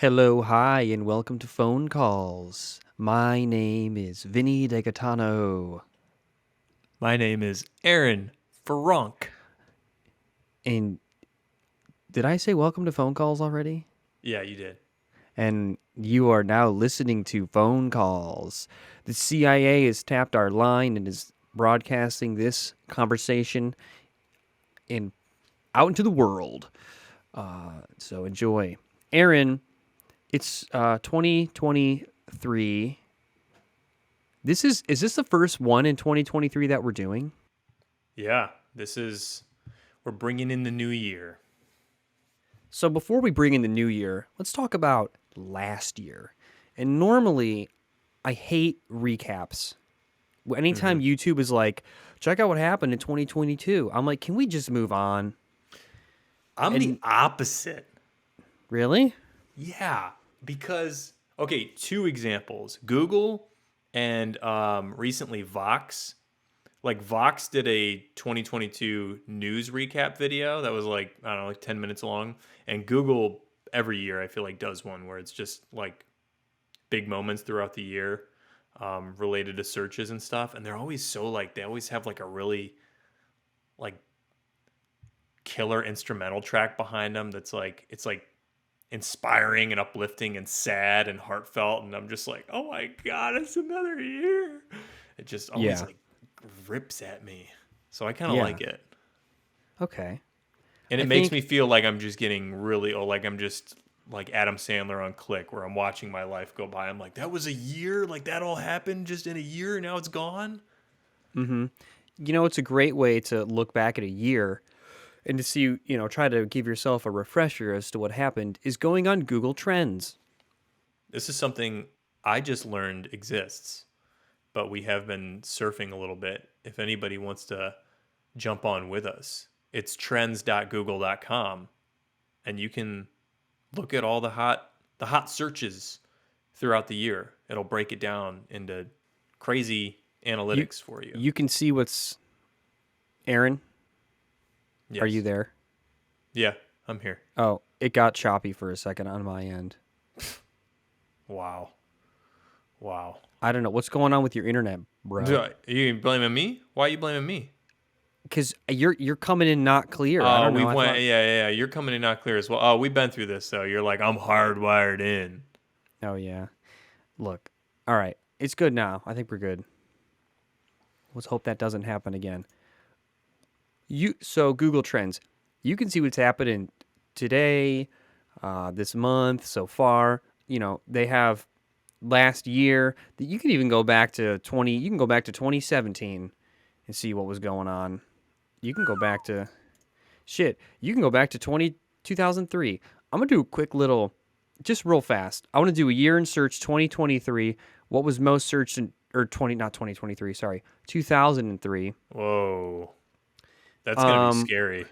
Hello, hi, and welcome to Phone Calls. My name is Vinnie DeGatano, My name is Aaron Ferronk. and did I say welcome to Phone Calls already? Yeah, you did. And you are now listening to Phone Calls. The CIA has tapped our line and is broadcasting this conversation in out into the world. So enjoy. Aaron, it's 2023. Is this the first one in 2023 that we're doing? Yeah, we're bringing in the new year. So before we bring in the new year, let's talk about last year. And normally, I hate recaps. hmm Anytime YouTube is like, check out what happened in 2022, I'm like, can we just move on? I'm the And opposite. really? Yeah, because, okay, two examples Google and recently Vox. Like, Vox did a 2022 news recap video that was like, I don't know, like 10 minutes long. And Google, every year, I feel like, does one where it's just like big moments throughout the year related to searches and stuff, and they're always so like they always have like a really like killer instrumental track behind them that's like it's like inspiring and uplifting and sad and heartfelt, and I'm just like, oh my god, it's another year. It just always Yeah. like rips at me, so I kind of Yeah. like it, Okay. and I it makes think, me feel like I'm just getting really old, like I'm just like Adam Sandler on Click, where I'm watching my life go by. I'm like, that was a year, like that all happened just in a year, and now it's gone. it's a great way to look back at a year and to see, try to give yourself a refresher as to what happened is going on Google Trends. This is something I just learned exists, but we have been surfing a little bit. If anybody wants to jump on with us, it's trends.google.com, and you can look at all the hot searches throughout the year. It'll break it down into crazy You analytics for you. you can see what's Aaron, are you Yes. there? Yeah, I'm here. Oh, it got choppy for a second on my end. Wow. Wow. I don't know what's going on with your internet, bro. You blaming me? Why are you blaming me? Because you're coming in not clear. I Oh, don't we know. I went. thought. Yeah. You're coming in not clear as well. Oh, we've been through this, so you're like, I'm hardwired in. Oh yeah. Look. All right. It's good now. I think we're good. Let's hope that doesn't happen again. So Google Trends. You can see what's happening today, this month so far. They have last year. That you can even go back to 20. You can go back to 2017 and see what was going on. You can go back to shit. You can go back to 2003. I'm going to do a quick little, just real fast. I want to do a year in search 2023. What was most searched in, or 20, not 2023, sorry, 2003. Whoa, that's gonna be Um, scary.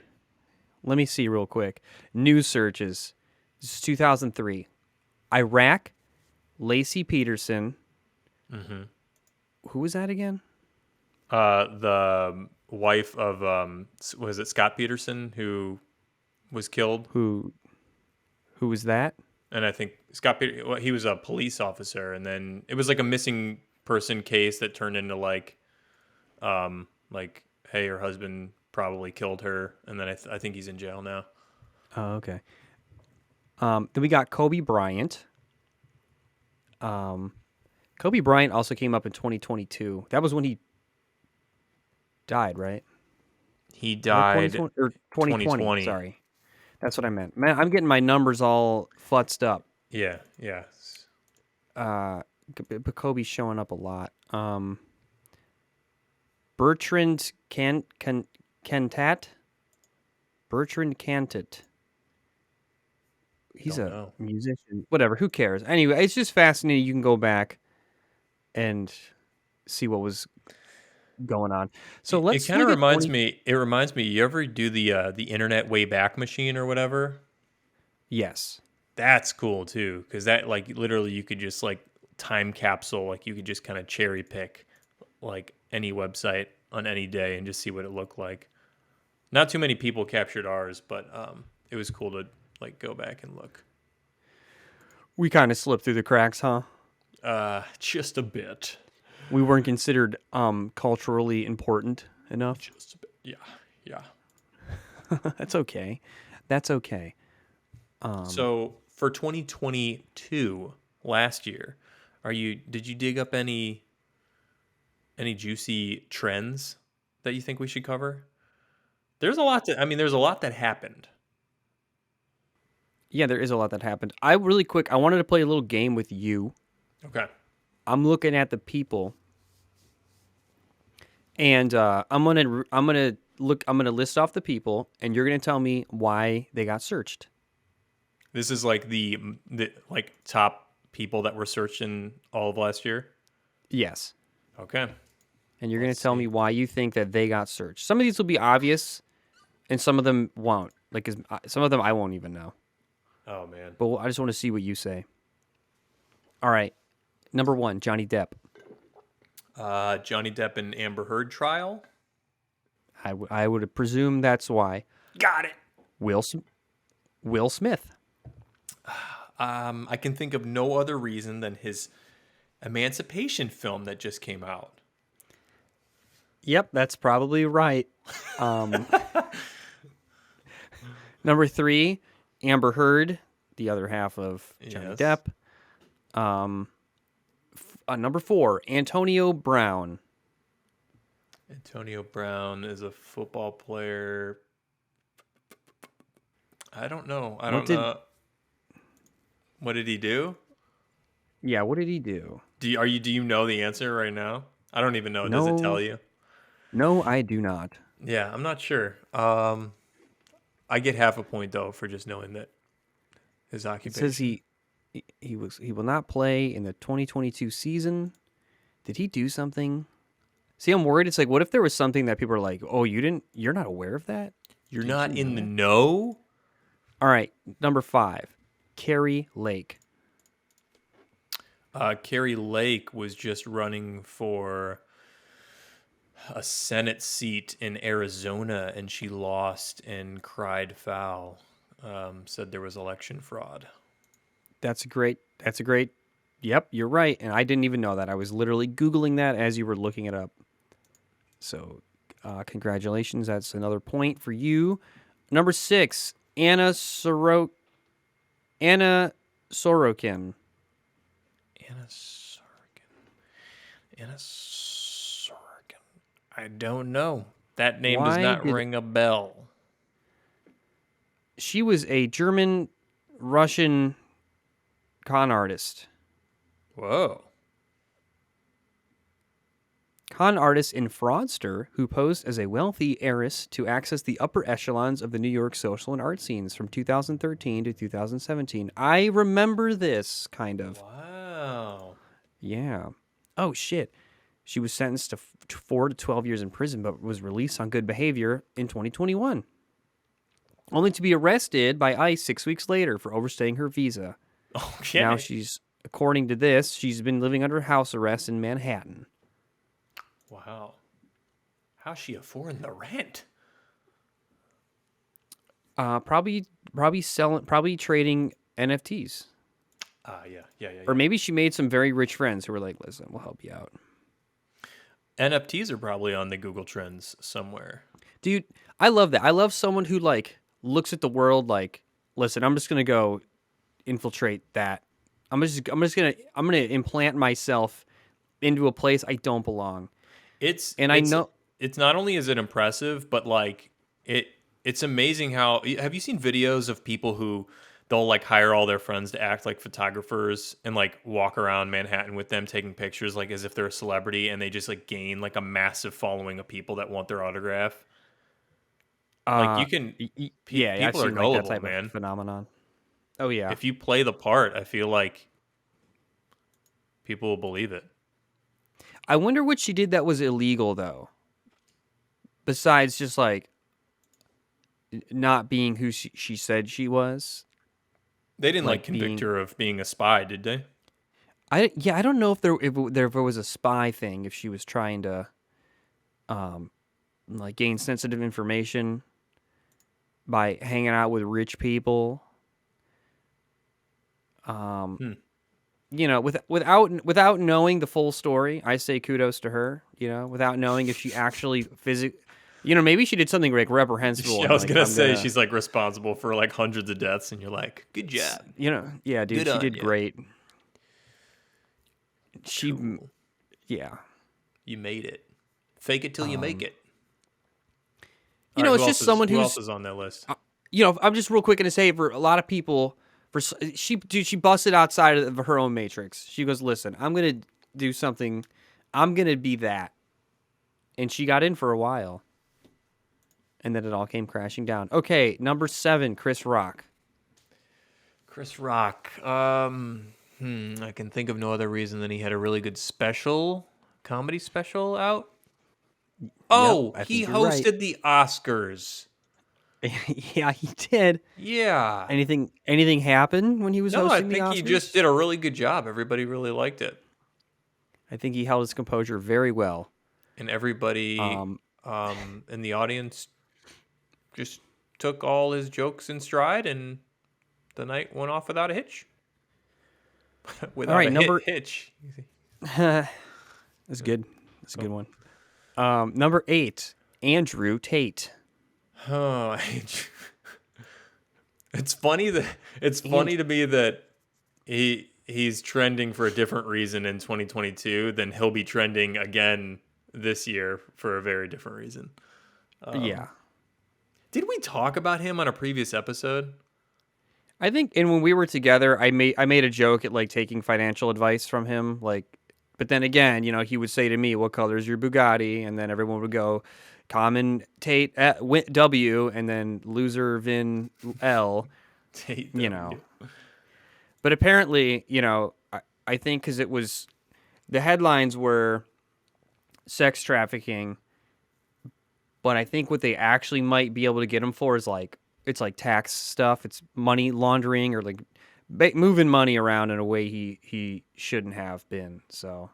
Let me see real quick. News searches. This is 2003. Iraq, Lacey Peterson. hmm Who was that again? The wife of was it Scott Peterson who was killed? Who who was that? And I think well, he was a police officer, and then it was like a missing person case that turned into like, hey, her husband probably killed her, and then I think he's in jail now. Oh, okay. Then we got Kobe Bryant. Um, Kobe Bryant also came up in 2022. That was when he died, right? He Was that died 2020 or 2020? 2020. Sorry, that's what I meant. Man, I'm getting my numbers all futzed up. Yeah, yeah. Uh, but Kobe's showing up a lot. Bertrand Cantat. Bertrand Cantat. He's Don't a know. musician. Whatever. Who cares? Anyway, it's just fascinating. You can go back and see what was going on. So It let's kind of look at reminds 20. me. It reminds me. You ever do the internet Wayback Machine or whatever? Yes. That's cool too, because that like literally you could just like time capsule, like you could just kind of cherry pick like any website on any day and just see what it looked like. Not too many people captured ours, but it was cool to like go back and look. We kind of slipped through the cracks, huh? Just a bit. We weren't considered culturally important enough. Just a bit. Yeah. Yeah. That's okay. That's okay. So for 2022, last year, did you dig up any juicy trends that you think we should cover? There's a lot that happened. Yeah, there is a lot that happened. I wanted to play a little game with you. Okay. I'm looking at the people, and I'm gonna list off the people, and you're gonna tell me why they got searched. This is like the like top people that were searched in all of last year. Yes, Okay. and you're gonna Let's tell see. me why you think that they got searched. Some of these will be obvious, and some of them won't. Some of them I won't even know. Oh man. But I just want to see what you say. All right, number one, Johnny Depp. Johnny Depp and Amber Heard trial. I would presume that's why. Got it. Will Will Smith. I can think of no other reason than his Emancipation film that just came out. Yep, that's probably right. Number three, Amber Heard, the other half of Johnny Yes. Depp. Number four, Antonio Brown. Antonio Brown is a football player. I don't know. I What don't did? know. What did he do? Yeah, what did he do? Do you know the answer right now? I don't even know. Does it tell No, you? no, I do not. Yeah, I'm not sure. I get half a point though for just knowing that his It says occupation. he will not play in the 2022 season. Did he do something? See, I'm worried. It's like, what if there was something that people are like, "Oh, you're not aware of that? You're Didn't not you in know the that?" know? All right, number five, Carrie Lake. Carrie Lake was just running for a Senate seat in Arizona and she lost and cried foul. Said there was election fraud. That's a great. That's a great. Yep, you're right. And I didn't even know that. I was literally Googling that as you were looking it up. So, congratulations. That's another point for you. Number six, Anna Sorokin. Anna Sorokin. Anna Sorokin. I don't know. That name does Why not did ring a bell. she was a German Russian con artist. Whoa. Con artist and fraudster who posed as a wealthy heiress to access the upper echelons of the New York social and art scenes from 2013 to 2017. I remember this, kind of. Wow. Yeah. Oh, shit. She was sentenced to 4 to 12 years in prison, but was released on good behavior in 2021, only to be arrested by ICE 6 weeks later for overstaying her visa. Now Okay. according to this, she's been living under house arrest in Manhattan. Wow. How's she affording the rent? Probably trading NFTs. Yeah. Or maybe she made some very rich friends who were like, listen, we'll help you out. NFTs are probably on the Google Trends somewhere. Dude, I love that. I love someone who like looks at the world like, listen, I'm just gonna go infiltrate that. I'm gonna implant myself into a place I don't belong. It's And I it's know it's not only is it impressive, but like it's amazing how have you seen videos of people who they'll like hire all their friends to act like photographers and like walk around Manhattan with them taking pictures like as if they're a celebrity and they just like gain like a massive following of people that want their autograph. Like you can yeah, I've people are seen like that gullible, type of man. phenomenon. Oh yeah. If you play the part, I feel like people will believe it. I wonder what she did that was illegal though. Besides just like not being who she said she was, They didn't like like convict being her of being a spy, did they? I don't know if there was a spy thing, if she was trying to like gain sensitive information by hanging out with rich people. Hmm. Without knowing the full story, I say kudos to her. Without knowing if she actually maybe she did something like reprehensible I and was like gonna I'm say gonna, she's like responsible for like hundreds of deaths, and you're like, good job, yeah, dude, good she on did you, great. She, cool, yeah, you made it. Fake it till you make it. All right, it's just someone who else who's, is on that list? I'm just real quick gonna say for a lot of people, she busted outside of her own matrix. She goes, listen, I'm gonna do something, I'm gonna be that, and she got in for a while. And then it all came crashing down. Okay, number 7, Chris Rock. Chris Rock. I can think of no other reason than he had a really good comedy special out. Yep, Oh, I he think you're right. hosted the Oscars. Yeah, he did. Yeah. Anything happen when he was No, I hosting the think he just Oscars? did a really good job. Everybody really liked it. I think he held his composure very well. And everybody Um, in the audience just took all his jokes in stride, and the night went off without a hitch. all Without right, a number hitch. that's good. That's a good one. Number 8, Andrew Tate. Oh, it's funny that it's And funny to me that he's trending for a different reason in 2022 than he'll be trending again this year for a very different reason. yeah, Did we talk about him on a previous episode? I think, and when we were together, I made a joke at like taking financial advice from him, like, but then again, he would say to me, "What color is your Bugatti?" And then everyone would go, "Common Tate W," and then loser Vin L. Tate You W. know, but apparently, I think because it was the headlines were sex trafficking, but I think what they actually might be able to get him for is like it's like tax stuff. It's money laundering or like moving money around in a way he shouldn't have been. So,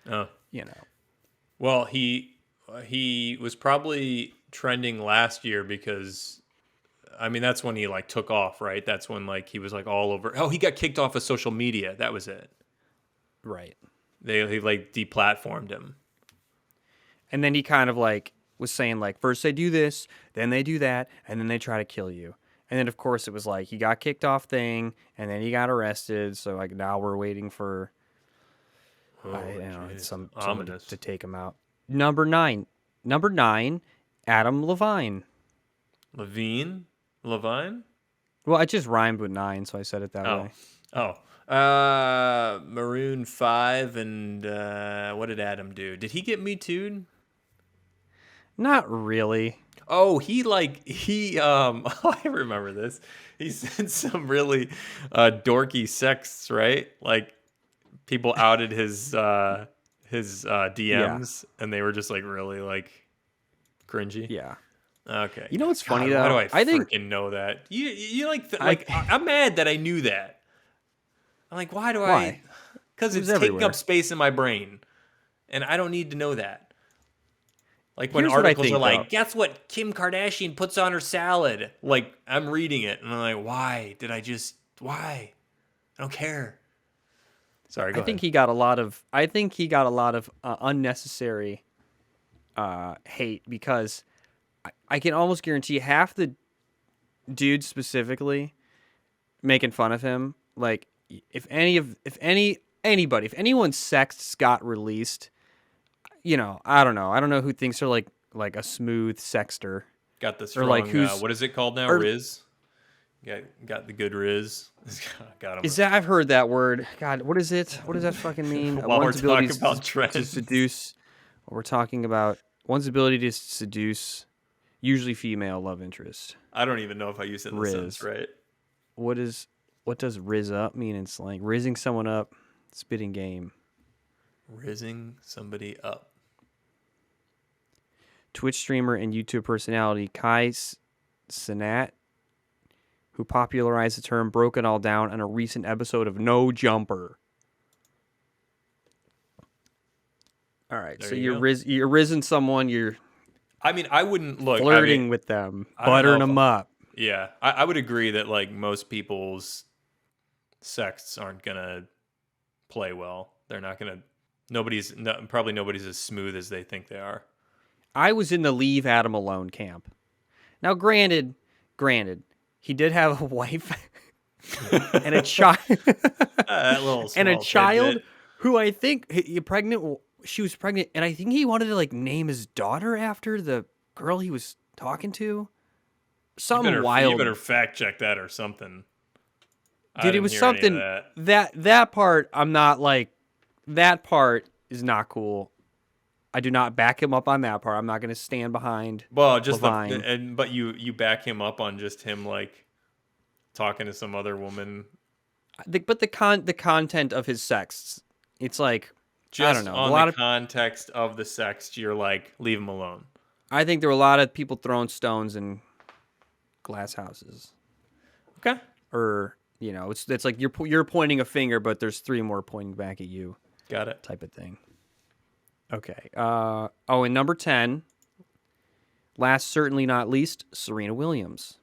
Oh. you know, Well, he was probably trending last year because I mean that's when he like took off, right? That's when like he was like all over. Oh, he got kicked off of social media. That was it. right. He like deplatformed him. And then he kind of like was saying like first they do this, then they do that, and then they try to kill you. And then of course it was like he got kicked off thing, and then he got arrested. So like now we're waiting for Oh, someone ominous. to take him out. Number 9, Adam Levine. Levine? Well, I just rhymed with 9, so I said it that way. Oh. Maroon 5 and what did Adam do? Did he get Me Too'd? Not really. Oh, I remember this. He sent some really dorky texts, right? Like people outed his DMs and they were just like really like cringy. Yeah. Okay. You know what's funny God, though? why do I I think freaking know that? You I'm mad that I knew that. I'm like, why do why? Because It it's was taking everywhere. up space in my brain, and I don't need to know that. Like when Here's what I articles think, are like, though. guess what Kim Kardashian puts on her salad? Like I'm reading it, and I'm like, why? I don't care. Sorry, go I think ahead. he got a lot of. I think he got a lot of unnecessary hate because I can almost guarantee half the dudes specifically making fun of him. Like if anyone's sex got released, I don't know. I don't know who thinks they're like a smooth sexter Got the or strong. like who's What is it called now? or Riz. Got the good Riz. Got him. is that I've heard that word. God, what is it? What does that fucking mean? While we're One's ability talking about to trends. seduce. We're talking about one's ability to seduce, usually female love interest. I don't even know if I used it in the sentence Riz. right. What does rizz up mean in slang? Rizzing someone up, spitting game. Rizzing somebody up. Twitch streamer and YouTube personality Kai Cenat, who popularized the term, broke it all down on a recent episode of No Jumper. All right, There so you go. you're rizzing someone, you're I mean, I wouldn't look. flirting with them, I don't know buttering if- them up. Yeah, I would agree that like most people's sexts aren't gonna play well. They're not gonna. Probably nobody's as smooth as they think they are. I was in the leave Adam alone camp. Now, granted, he did have a wife and a child, That little and a small child tidbit. who I think pregnant. She was pregnant, and I think he wanted to like name his daughter after the girl he was talking to. Some You wild better fact check that or something. I dude. It didn't was hear any of something that. that part. I'm not like that part is not cool. I do not back him up on that part. I'm not going to stand behind Well, just Levine. but you back him up on just him like talking to some other woman. But the content of his sexts, it's like I don't Just know. A on the lot of context of the sext, you're like, leave him alone. I think there were a lot of people throwing stones in glass houses, Okay. or it's like you're pointing a finger, but there's three more pointing back at you, Got it. type of thing. Okay. And number 10, last certainly not least, Serena Williams.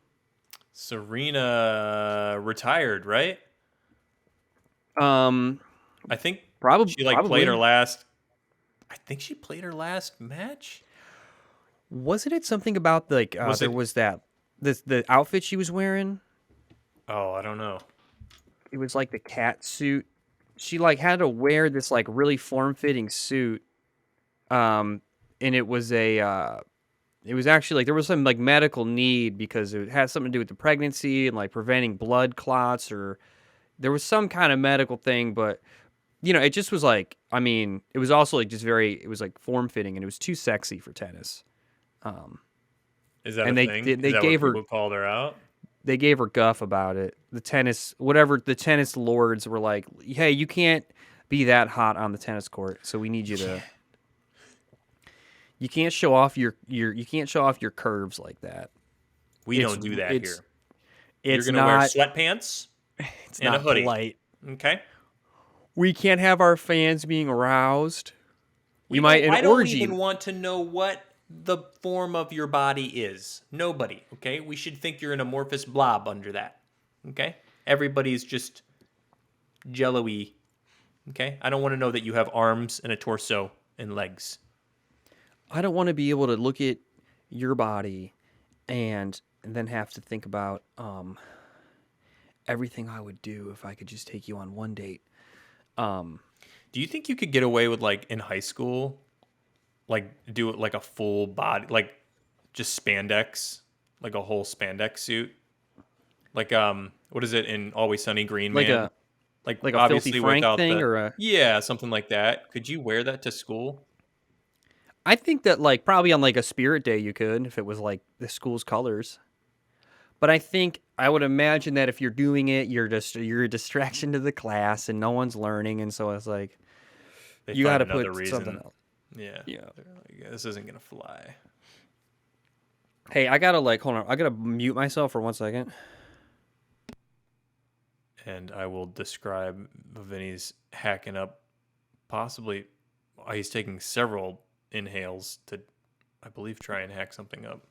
Serena retired, right? Um, I think probably she played her last. I think she played her last match. Wasn't it something about like Was there it? was that the outfit she was wearing? Oh, I don't know. It was like the cat suit. She like had to wear this like really form-fitting suit. And it was it was actually like there was some like medical need because it had something to do with the pregnancy and like preventing blood clots, or there was some kind of medical thing, but it just was like, I mean, it was also like it was like form-fitting, and it was too sexy for tennis. Is that And a they thing? they, Is they that what gave her people called her out? they gave her guff about it. The tennis lords were like, "Hey, you can't be that hot on the tennis court, so we need you to you can't show off you can't show off your curves like that." We don't do that It's here. You're it's gonna wear not sweatpants it's and a not hoodie. polite. Okay. We can't have our fans being aroused. I don't even want to know what the form of your body is. Nobody. Okay. We should think you're an amorphous blob under that. Okay. Everybody's just jello-y. Okay. I don't want to know that you have arms and a torso and legs. I don't want to be able to look at your body and then have to think about everything I would do if I could just take you on one date. Do you think you could get away with like in high school, like do it like a full body, like just spandex, like a whole spandex suit? Like what is it in Always Sunny Green Like Man? a Like like a Filthy obviously Frank without thing, the or a yeah, something like that. Could you wear that to school? I think that like probably on like a spirit day you could, if it was like the school's colors. But I would imagine that if you're doing it, you're a distraction to the class and no one's learning, and so it's like They you find got to another put reason. something else. Yeah. Yeah. They're like, yeah, this isn't gonna fly. Hey, I gotta like hold on. I gotta mute myself for 1 second. And I will describe Vinny's hacking up. Possibly, he's taking several inhales to, I believe, try and hack something up.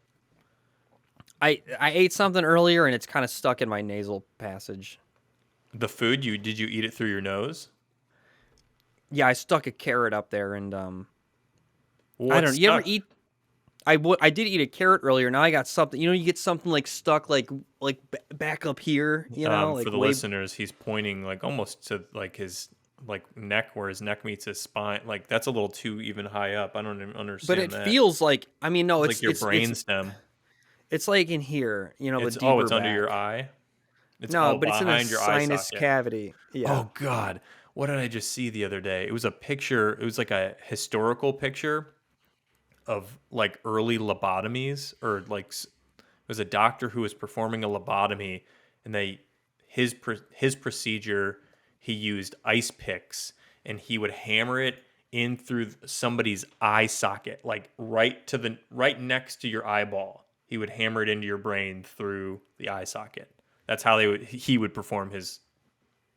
I ate something earlier and it's kind of stuck in my nasal passage. The food did you eat it through your nose? Yeah, I stuck a carrot up there, and What's I don't know. You ever stuck? eat? I did eat a carrot earlier. Now I got something. You get something like stuck back up here. For the listeners, he's pointing like almost to like his like neck, where his neck meets his spine. Like that's a little too even high up. I don't even understand But it that. feels like, I mean, no, It's like your brain stem. it's like in here. The It's deeper it's under back. your eye. It's No, but it's in a behind your eye sinus socket. cavity. Yeah. Oh God, what did I just see the other day? It was a picture. It was like a historical picture of like early lobotomies, or like it was a doctor who was performing a lobotomy, and his procedure, he used ice picks, and he would hammer it in through somebody's eye socket, like right next to your eyeball. He would hammer it into your brain through the eye socket. That's how he would perform his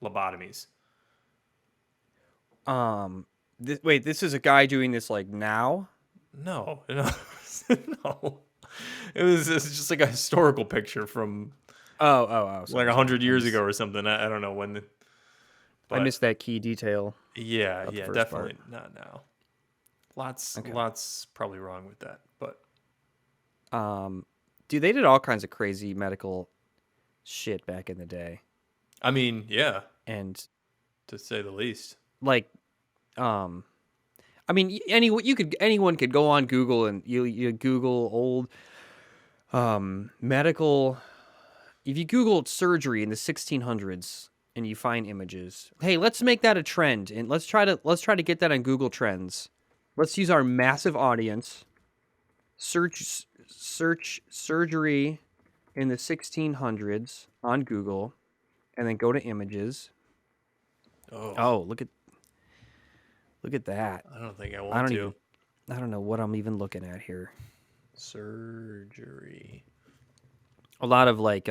lobotomies. This is a guy doing this like now. No, no. It's just like a historical picture from Oh. like 100 years ago or something. I don't know when. I But missed that key detail yeah, about the yeah, first part. definitely not now. Lots, Okay. lots probably wrong with that. But Dude, they did all kinds of crazy medical shit back in the day, I mean, yeah, and to say the least. like, um, I mean, anyone could go on Google and you Google old medical. If you Google surgery in the 1600s and you find images, hey, let's make that a trend and let's try to get that on Google Trends. Let's use our massive audience. Search surgery in the 1600s on Google, and then go to images. Oh, Oh, look at that. I don't think I I want don't to. even I don't know what I'm even looking at here. Surgery. A lot of like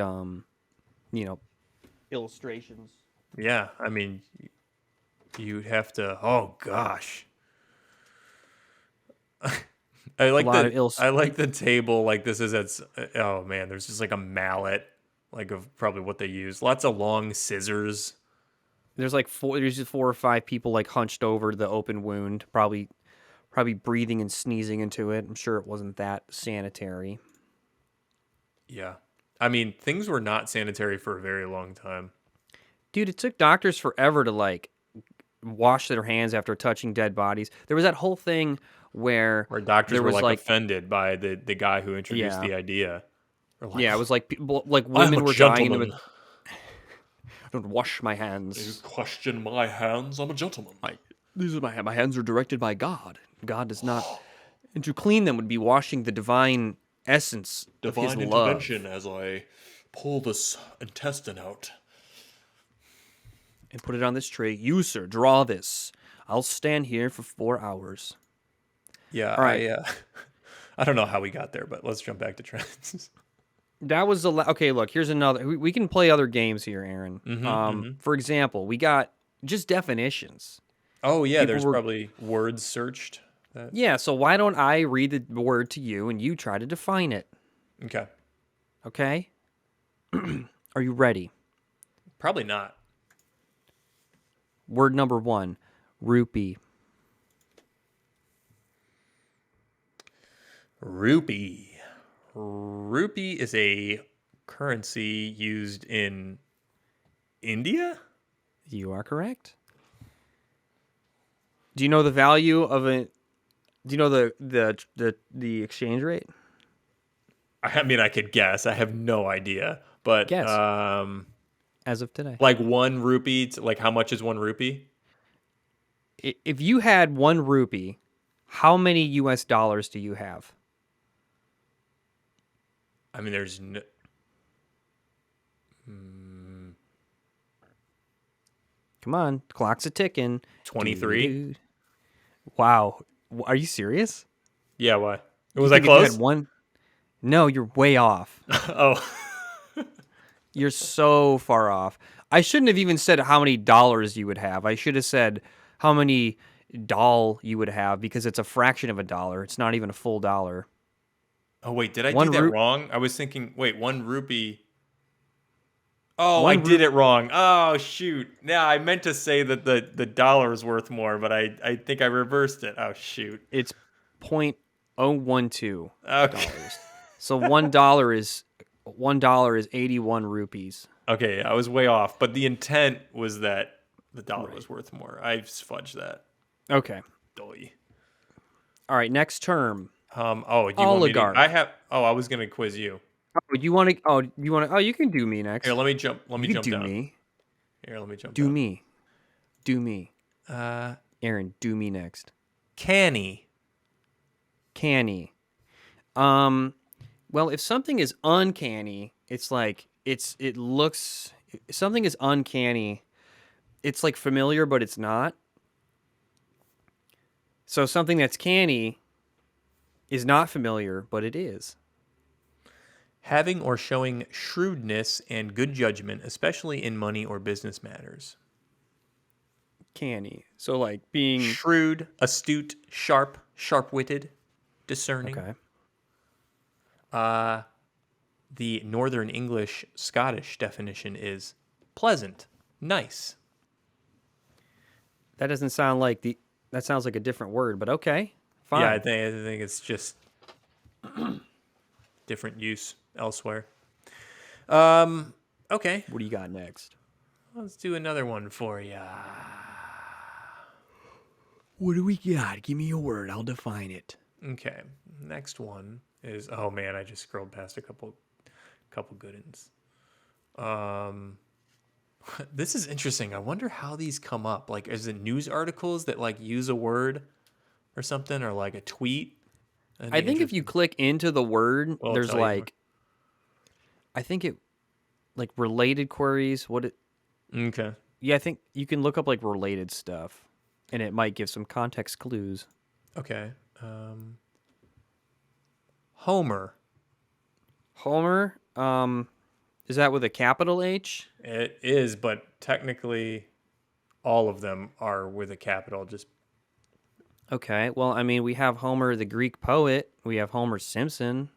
illustrations. Yeah, I mean, you'd have to. Oh gosh. I A like lot of the I like the table. Like this is at. Oh man, there's just like a mallet, like of probably what they use. Lots of long scissors. there's just 4 or 5 people like hunched over the open wound, probably breathing and sneezing into it. I'm sure it wasn't that sanitary. Yeah, I mean things were not sanitary for a very long time. Dude, it took doctors forever to like wash their hands after touching dead bodies. There was that whole thing where Where doctors there were was like like offended by the guy who introduced yeah, the idea. Or like, yeah, it was like people like I'm a women were dying in the gentleman. I don't wash my You hands. question my hands? I'm a gentleman. These are my hands are directed by God. God does not, and to clean them would be washing the divine essence of His Divine intervention love as I pull this intestine out. and put it on this tray. You, sir, draw this. I'll stand here for 4 hours. Yeah, All right, I don't know how we got there, but let's jump back to trends. that was okay. Look, here's another. We can play other games here, Aaron. For example, we got just definitions. Oh yeah, People there's were probably words searched. That yeah. So why don't I read the word to you and you try to define it? okay? Okay. Are you ready? Probably not. Word number 1, rupee. Rupee. Rupee is a currency used in India. You are correct. Do you know the value of it? Do you know the exchange rate? I mean, I could guess. I have no idea, but Guess as of today. like 1 rupee. Like how much is 1 rupee? If you had 1 rupee, how many US dollars do you have? I mean, there's no, Come on, clock's a ticking. 23. Doo-doo. Wow, are you serious? Yeah, why? You Was I think if you close? had one? No, you're way off. Oh, You're so far off. I shouldn't have even said how many dollars you would have. I should have said how many doll you would have because it's a fraction of a dollar. It's not even a full dollar. oh wait, did I do One that root, wrong? I was thinking, wait, 1 rupee. Oh, I one did root. it wrong. Oh, shoot. Yeah, I meant to say that the dollar is worth more, but I think I reversed it. Oh, shoot. It's 0.012 Okay. dollars. So $1 is 81 rupees. Okay, I was way off, but the intent was that the dollar Right. was worth more. I fudged that. Okay. Doy. All right. Next term. Oh, you want me to? Oligarch. I have. Oh, I was gonna quiz you. Oh, you want to? Oh, you want to? Oh, you can do me next. Here, let me jump. Let me You can jump do down. me. Here, let me jump Do down. me. Do me. Uh, Aaron, do me next. canny. Canny. Well, if something is uncanny, it's like it looks something is uncanny. It's like familiar, but it's not. So something that's canny is not familiar, but it is. Having or showing shrewdness and good judgment, especially in money or business matters. Canny. So like being Shrewd, astute, sharp, sharp-witted, discerning. okay. The Northern English Scottish definition is pleasant, nice. That doesn't sound like the. That sounds like a different word, but okay, Yeah, fine. I think it's just different use elsewhere. Um, okay, What do you got next? let's do another one for you. What do we got? Give me a word. I'll define it. Okay, next one is, oh man, I just scrolled past a couple good ones. This is interesting. I wonder how these come up. Like, is it news articles that like use a word or something, or like a tweet? That'd I be think if you interesting. click into the word, Well, I'll there's tell you more. like, I think it like related queries. Okay. Yeah, I think you can look up like related stuff, and it might give some context clues. Okay. Homer. Homer, is that with a capital H? It is, but technically, all of them are with a capital. Just Okay, well, I mean, we have Homer, the Greek poet. We have Homer Simpson.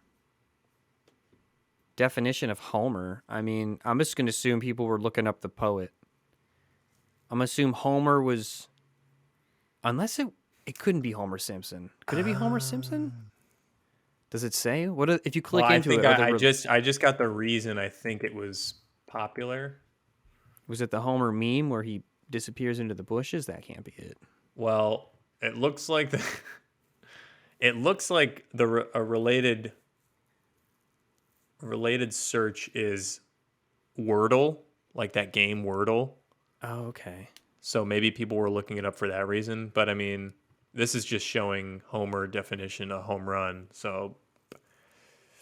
Definition of Homer. I mean, I'm just going to assume people were looking up the poet. I'm going to assume Homer was, unless it couldn't be Homer Simpson. Could it be Homer Simpson? Does it say? If you well, click I into think it? I just got the reason. I think it was popular. Was it the Homer meme where he disappears into the bushes? That can't be it. Well, it looks like it looks like a related search is Wordle, like that game Wordle. Oh, okay. So maybe people were looking it up for that reason. But I mean, this is just showing Homer definition of home run. So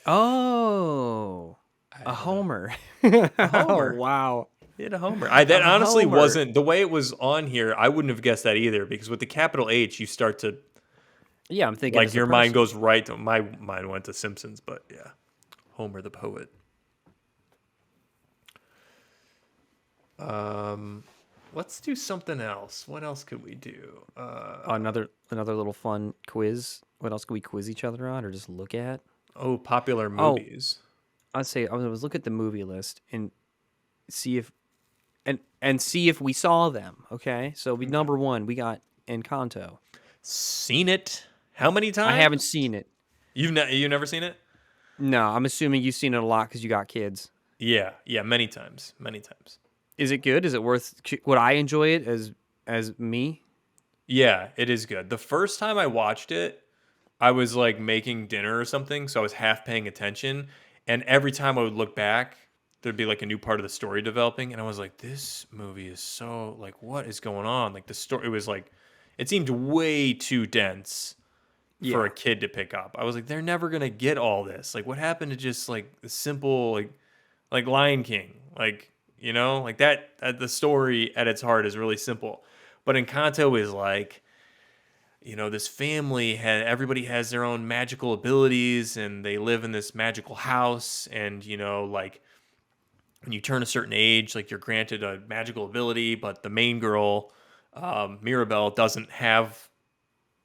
Oh, I a don't know. Homer. A Oh, Homer. wow. Hit a Homer. I A that honestly Homer. wasn't the way it was on here. I wouldn't have guessed that either because with the capital H, you start to Yeah, I'm thinking like as a your mind person. goes right to my mind went to Simpsons, but yeah, Homer the poet. Um, let's do something else. What else could we do? Another little fun quiz. What else could we quiz each other on or just look at? Oh, popular Oh, movies. I'd say I was look at the movie list and see if and see if we saw them. Okay, so we Okay. number one we got Encanto. Seen it? How many I haven't times? seen it. You never seen it? No, I'm assuming you've seen it a lot because you got kids. Yeah, yeah, many times, many times. Is it good? Is it worth? Would I enjoy it as me? Yeah, it is good. The first time I watched it, I was like making dinner or something, so I was half paying attention. And every time I would look back, there'd be like a new part of the story developing, and I was like, "This movie is so like, what is going on?" Like the story, it was like, it seemed way too dense for a Yeah. kid to pick up. I was like, "They're never gonna get all this. Like, what happened to just like the simple like Lion King, like like that the story at its heart is really simple, but Encanto is like this family had everybody has their own magical abilities and they live in this magical house and like when you turn a certain age like you're granted a magical ability but the main girl Mirabelle doesn't have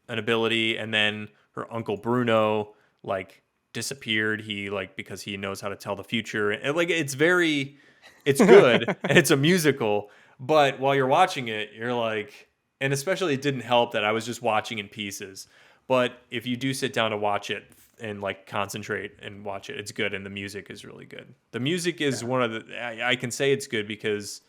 an ability and then her uncle Bruno like disappeared he like because he knows how to tell the future and like it's good and it's a musical but while you're watching it you're like and especially it didn't help that I was just watching in pieces but if you do sit down to watch it and like concentrate and watch it it's good and the music is really good the music is Yeah. one of the I can say it's good because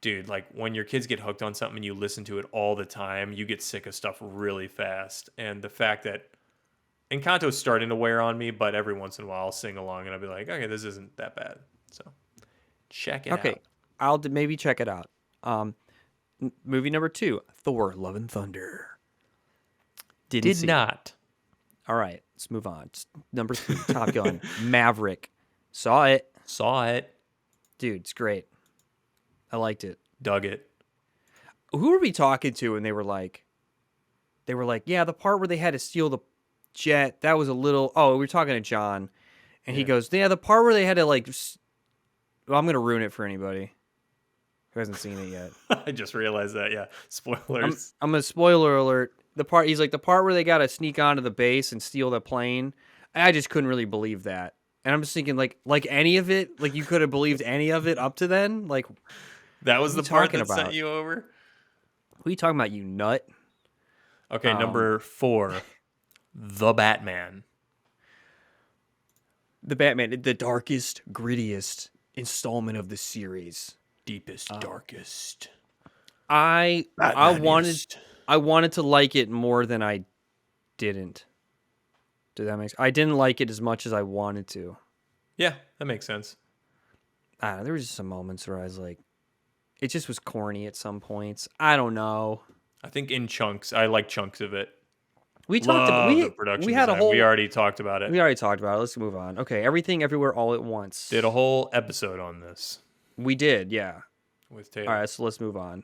dude, like when your kids get hooked on something and you listen to it all the time, you get sick of stuff really fast. And the fact that Encanto's starting to wear on me, but every once in a while I'll sing along and I'll be like, okay, this isn't that bad. So check it Okay, out. I'll maybe check it out. Movie number two, Thor: Love and Thunder. Didn't Did see it. not. All right, let's move on. Number three, Top Gun: Maverick. Saw it, Saw it. dude. It's great. I liked it. Dug it. Who were we talking to? And they were like, yeah, the part where they had to steal the jet. That was a little. Oh, we were talking to John, and he Yeah. goes, yeah, the part where they had to like. Well, I'm gonna ruin it for anybody who hasn't seen it yet. I just realized that. Yeah. I'm Spoilers. I'm a spoiler alert. He's like the part where they gotta sneak onto the base and steal the plane. I just couldn't really believe that. And I'm just thinking like any of it, like you could have believed any of it up to then. Like, what That was are you the part talking that sent about? you over. Who are you talking about, you nut? Okay, number 4, The Batman. The Batman, the darkest, grittiest installment of the series. Deepest, darkest. I wanted to like it more than I didn't. Did that make sense? I didn't like it as much as I wanted to. Yeah, that makes sense. I don't know, there were just some moments where I was like, it just was corny at some points. I don't know. I think in chunks. I like chunks of it. We talked about The production we had a design. whole We already talked about it. we already talked about it. Let's move on. Okay, Everything Everywhere All at Once. Did a whole episode on this We did, yeah. with Taylor. All right, so let's move on.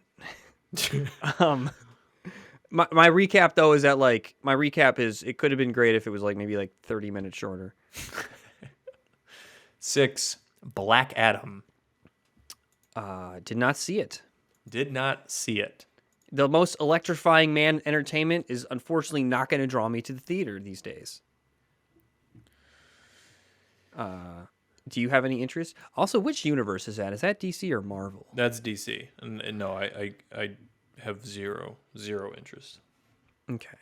My recap though is that like my recap is it could have been great if it was like maybe like 30 minutes shorter. 6, Black Adam. Did not see it. Did not see it. The most electrifying man entertainment is unfortunately not going to draw me to the theater these days. Do you have any interest? Also, which universe is that? Is that DC or Marvel? That's DC. And no, I have zero interest. Okay.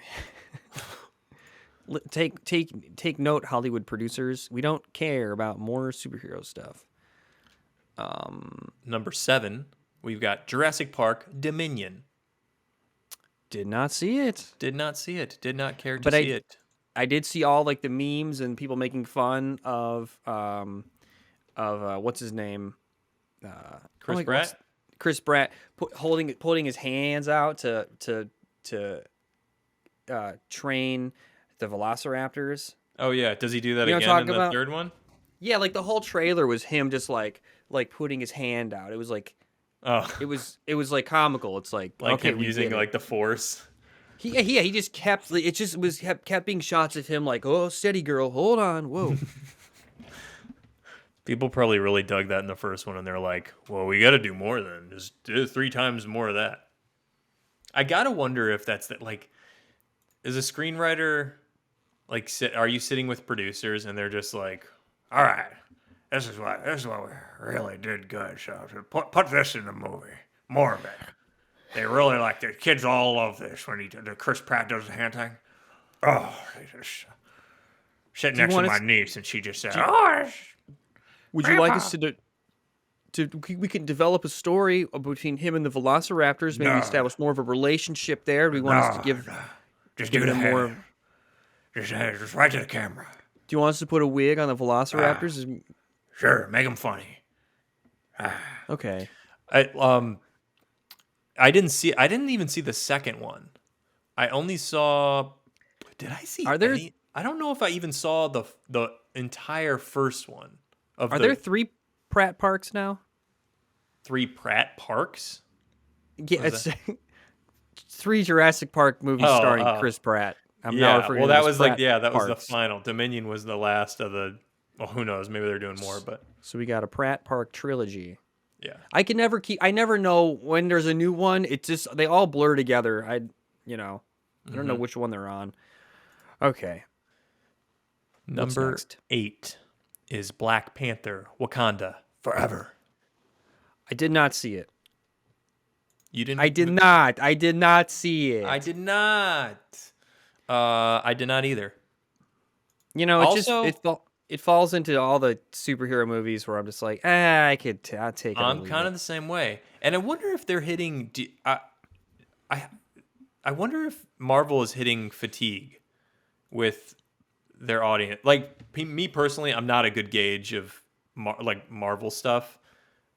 Take note, Hollywood producers. We don't care about more superhero stuff. Number 7, we've got Jurassic Park Dominion. Did not see it. Did not see it. Did not care to see it. I did see all like the memes and people making fun of what's his name, Chris Pratt. Chris Pratt putting his hands out to train the Velociraptors. Oh yeah, does he do that You know what again I'm in the talking about? third one? Yeah, like the whole trailer was him just like putting his hand out. It was like Oh, it was like comical. It's like okay, him we using get it. like the Force. He just kept it just was kept being shots of him like, oh, steady girl, hold on, whoa. People probably really dug that in the first one, and they're like, "Well, we got to do more then. Just do 3 times more of that." I gotta wonder if that's that. Like, is a screenwriter like are you sitting with producers and they're just like, "All right, this is what we really did good. So put this in the movie, more of it. They really like the kids all love this when the Chris Pratt does the hand thing. Oh, they just sit next to my niece and she just said, "Oh." Would you like us to we can develop a story between him and the Velociraptors, maybe establish more of a relationship there? Do we want us to just give do them the more? just right to the camera. Do you want us to put a wig on the Velociraptors? Sure, make them funny. Okay. I didn't even see the second one. I only saw. Did I see? Are there? Any, I don't know if I even saw the entire first one. Are there 3 Pratt Parks now? 3 Pratt Parks? Yeah, it's 3 Jurassic Park movies starring Chris Pratt. Well, that was Pratt that was the Parks. final. Dominion was the last of the. Well, who knows? Maybe they're doing more, but So we got a Pratt Park trilogy. yeah. I never know when there's a new one. It's just they all blur together. I don't know which one they're on. Okay. Number next? 8 is Black Panther: Wakanda Forever. I did not see it. You didn't? I did not. I did not see it. I did not. I did not either. You know, it falls into all the superhero movies where I'm just like, I'll take it. I'm kind of the same way, and I wonder if they're hitting. I wonder if Marvel is hitting fatigue with their audience. Like me personally, I'm not a good gauge of Marvel stuff.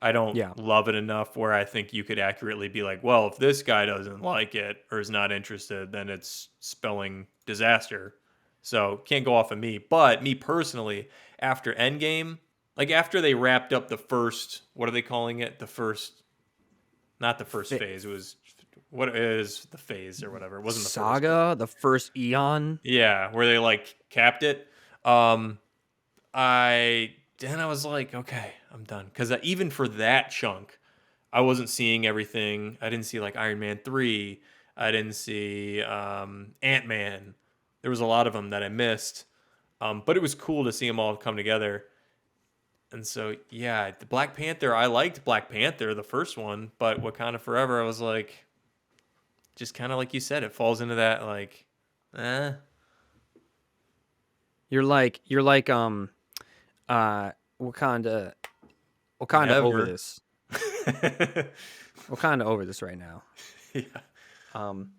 I don't love it enough where I think you could accurately be like, well, if this guy doesn't like it or is not interested, then it's spelling disaster. So can't go off of me. But me personally, after Endgame, like after they wrapped up the first, what are they calling it? Not the first phase. It was, what is the phase or whatever? It wasn't the Saga, the first Eon. Yeah, where they like capped it. I was like, okay, I'm done. Because even for that chunk, I wasn't seeing everything. I didn't see like Iron Man 3. I didn't see Ant-Man. There was a lot of them that I missed. But it was cool to see them all come together. And so, yeah, the Black Panther, I liked Black Panther, the first one. But Wakanda Forever, I was like, just kind of like you said, it falls into that like, You're like uh Wakanda over never. this. Wakanda over this right now. Yeah. Um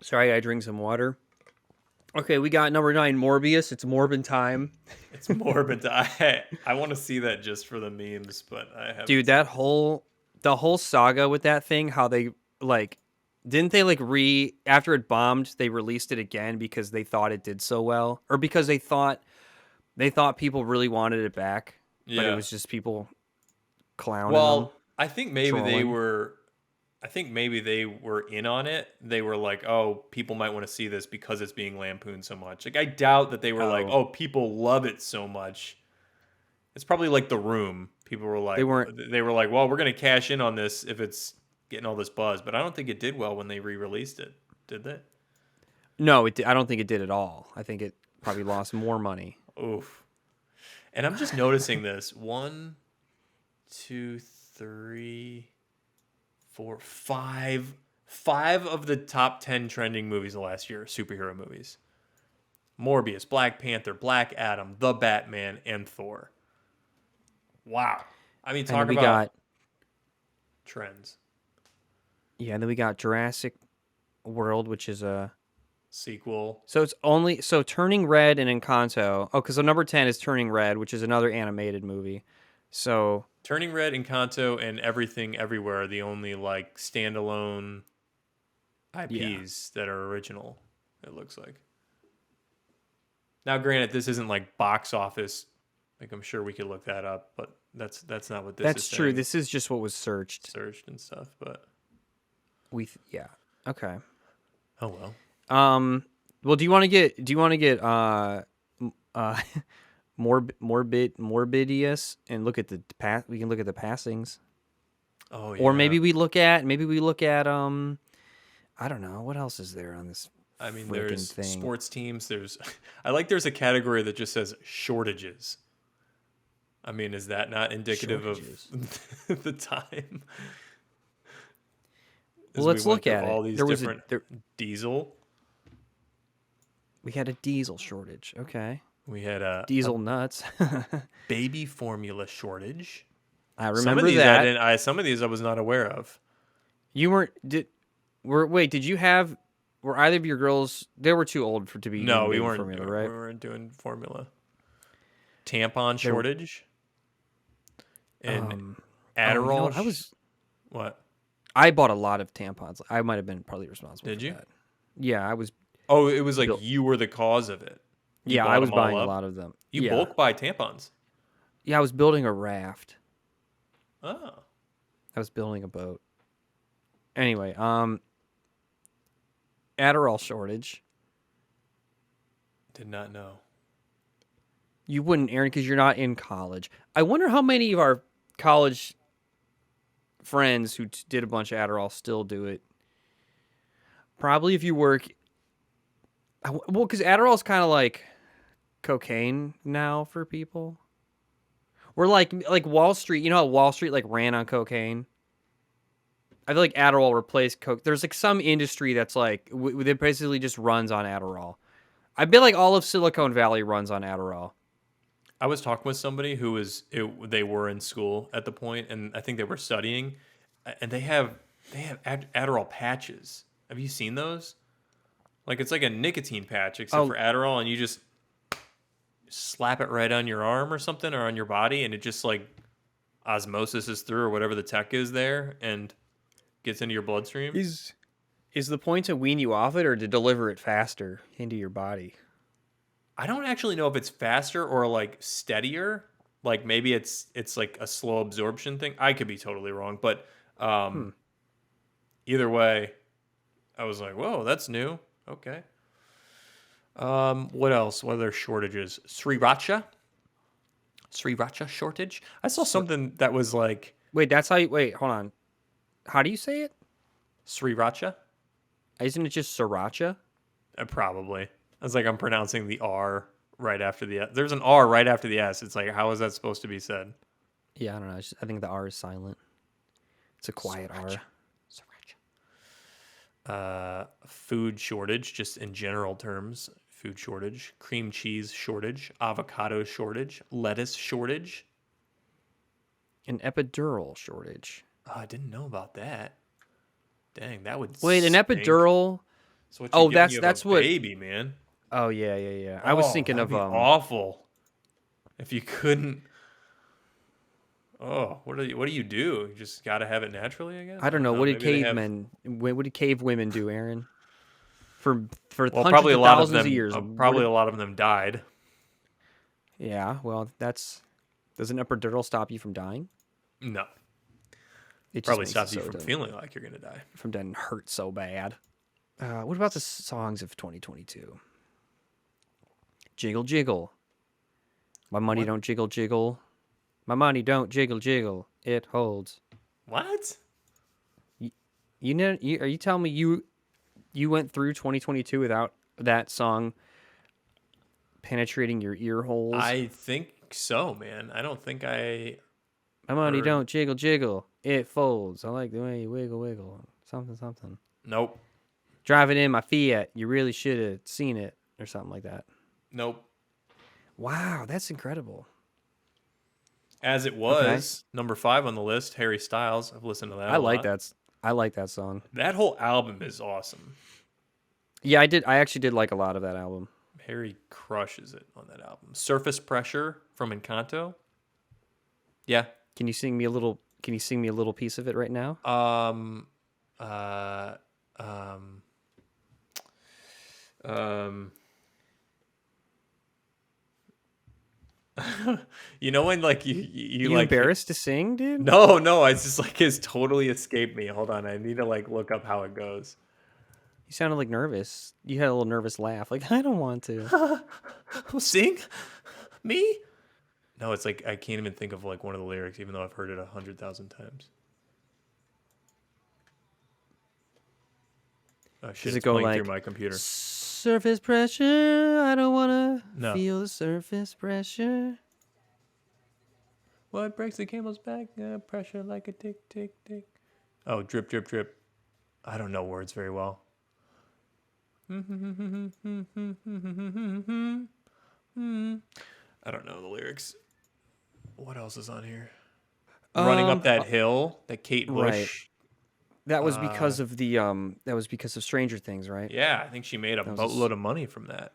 Sorry, I drink some water. Okay, we got number 9, Morbius. It's Morbin time. It's morbid. I want to see that just for the memes, but I haven't Dude, seen the whole saga with that thing, how they like didn't they like after it bombed, they released it again because they thought it did so well, or because they thought people really wanted it back, it. but it Yeah. was just people clowning them, Well, I think maybe they trolling. were. I think maybe they were in on it. They were like, "Oh, people might want to see this because it's being lampooned so much." Like, I doubt that they were like, Oh, "Oh, people love it so much." It's probably like The Room. People were they like, weren't. "Well, we're gonna cash in on this if it's getting all this buzz." But I don't think it did well when they re-released it. Did they? No, I don't think it did at all. I think it probably lost more money. Oof. And I'm just noticing this. 1, 2, 3, 4, 5. 5 of the top 10 trending movies of last year are superhero movies. Morbius, Black Panther, Black Adam, The Batman, and Thor. Wow. I mean, And then talk we about got trends. yeah, and then we got Jurassic World, which is a Sequel. so it's only so Turning Red and Encanto. Oh, because so number 10 is Turning Red, which is another animated movie. So Turning Red, Encanto, and Everything Everywhere are the only like standalone yeah, IPs that are original, it looks like. Now, granted, this isn't like box office. Like, I'm sure we could look that up, but that's not what this is that's true. saying. This is just what was searched. Searched and stuff, but Yeah. Okay. oh well. Well, do you want to get uh Morbidius and look at the we can look at the passings. Oh Or yeah. maybe we look at I don't know, what else is there on this I mean, freaking there's thing? sports teams. There's, there's a category that just says shortages. I mean, is that not indicative Shortages. of the time? Well, As we let's went look through at it. all these different diesel. We had a diesel shortage. Okay. We had a Diesel nuts. baby formula shortage. I Some of remember these I that. didn't. Some of these I was not aware of. You weren't did you have were either of your girls they were too old to be No, doing we baby weren't formula, doing. We right? weren't doing formula. Tampon They were shortage and oh, you know Adderall. what? What I bought a lot of tampons. I might have been partly responsible did for you? that. Yeah, I was Oh, it was like built. you were the cause of it. You Yeah, I bought was them all buying a up. lot of them. You Yeah. bulk buy tampons. Yeah, I was building a raft. Oh, I was building a boat. Anyway, Adderall shortage. did not know. You wouldn't, Aaron, because you're not in college. I wonder how many of our college friends who did a bunch of Adderall still do it. Probably if you work. Well, because Adderall is kind of like cocaine now for people. We're like Wall Street. You know how Wall Street like ran on cocaine? I feel like Adderall replaced coke. There's like some industry that's like that basically just runs on Adderall. I bet like all of Silicon Valley runs on Adderall. I was talking with somebody who they were in school at the point, and I think they were studying, and they have Adderall patches. Have you seen those? Like it's like a nicotine patch, except Oh, for Adderall, and you just slap it right on your arm or something, or on your body, and it just like osmosis is through or whatever the tech is there, and gets into your bloodstream. is the point to wean you off it or to deliver it faster into your body? I don't actually know if it's faster or like steadier. Like maybe it's like a slow absorption thing. I could be totally wrong, but Hmm. either way, I was like, "Whoa, that's new." Okay. What else? What other shortages? Sriracha shortage. I saw So, something that was like wait, that's how you wait. Hold on. How do you say it? sriracha. Isn't it just sriracha? Probably. I was like, I'm pronouncing the R right after the S. There's an R right after the S. It's like, how is that supposed to be said? Yeah, I don't know. I think the R is silent. It's a quiet R. Food shortage, just in general terms. Food shortage, cream cheese shortage, avocado shortage, lettuce shortage. An epidural shortage. Oh, I didn't know about that. Dang, that would Wait, an stink. epidural? So what you Oh, get when you have that's a what. baby, man? Oh yeah. I was Oh, thinking that'd of be awful. If you couldn't. Oh, what do you do? You just got to have it naturally, I guess. I I don't don't know. know. What did Maybe they have. what did cave women do, Aaron? For Well, hundreds of thousands of years. probably a lot of them died. Yeah, well, does an epidural stop you from dying? No, It just probably makes it stops you so from it doesn't- feeling like you're gonna die. from doesn't hurt so bad. What about the songs of 2022? Jiggle jiggle. My money What? don't jiggle jiggle. My money don't jiggle jiggle. It holds. What? You know? Are you telling me you went through 2022 without that song penetrating your ear holes? I think so, man. I don't think I. My money heard- don't jiggle jiggle. It folds. I like the way you wiggle wiggle. Something. Nope. Driving in my Fiat. You really should have seen it or something like that. Nope. Wow, that's incredible. As it was, number 5 on the list, Harry Styles. I've listened to that. I like that. I like that song. That whole album is awesome. Yeah, I did. I actually did like a lot of that album. Harry crushes it on that album. Surface Pressure from Encanto. Yeah. Can you sing me a little? Can you sing me a little piece of it right now? Um, uh, um, you know when like you You like embarrassed to sing, dude? no, it's just like it's totally escaped me. Hold on, I need to like look up how it goes. You sounded like nervous. You had a little nervous laugh. Like I don't want to. Sing me? No, it's like I can't even think of like one of the lyrics, even though I've heard it 100,000 times. Oh shit! Does it It's go playing like through my computer. surface pressure? I don't wanna No. feel the surface pressure. What breaks the camel's back? Pressure like a tick, tick, tick. Oh, drip, drip, drip. I don't know words very well. I don't know the lyrics. What else is on here? Running up that hill that Kate Bush. Right. That was because of the That was because of Stranger Things, right? Yeah, I think she made a was boatload of money from that.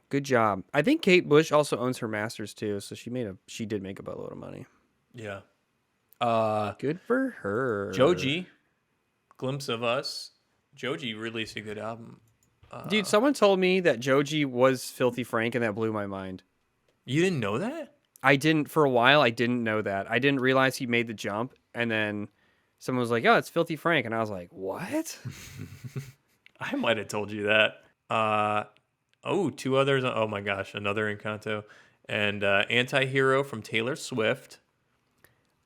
Good job. I think Kate Bush also owns her masters too, so she did make a boatload of money. Yeah. Good for her. Joji, Glimpse of Us. Joji released a good album. Dude, someone told me that Joji was Filthy Frank, and that blew my mind. You didn't know that? I didn't for a while. I didn't know that. I didn't realize he made the jump, and then someone was like, "Oh, it's Filthy Frank," and I was like, "What?" I might have told you that. Two others. Oh my gosh, another Encanto. And Anti-Hero from Taylor Swift.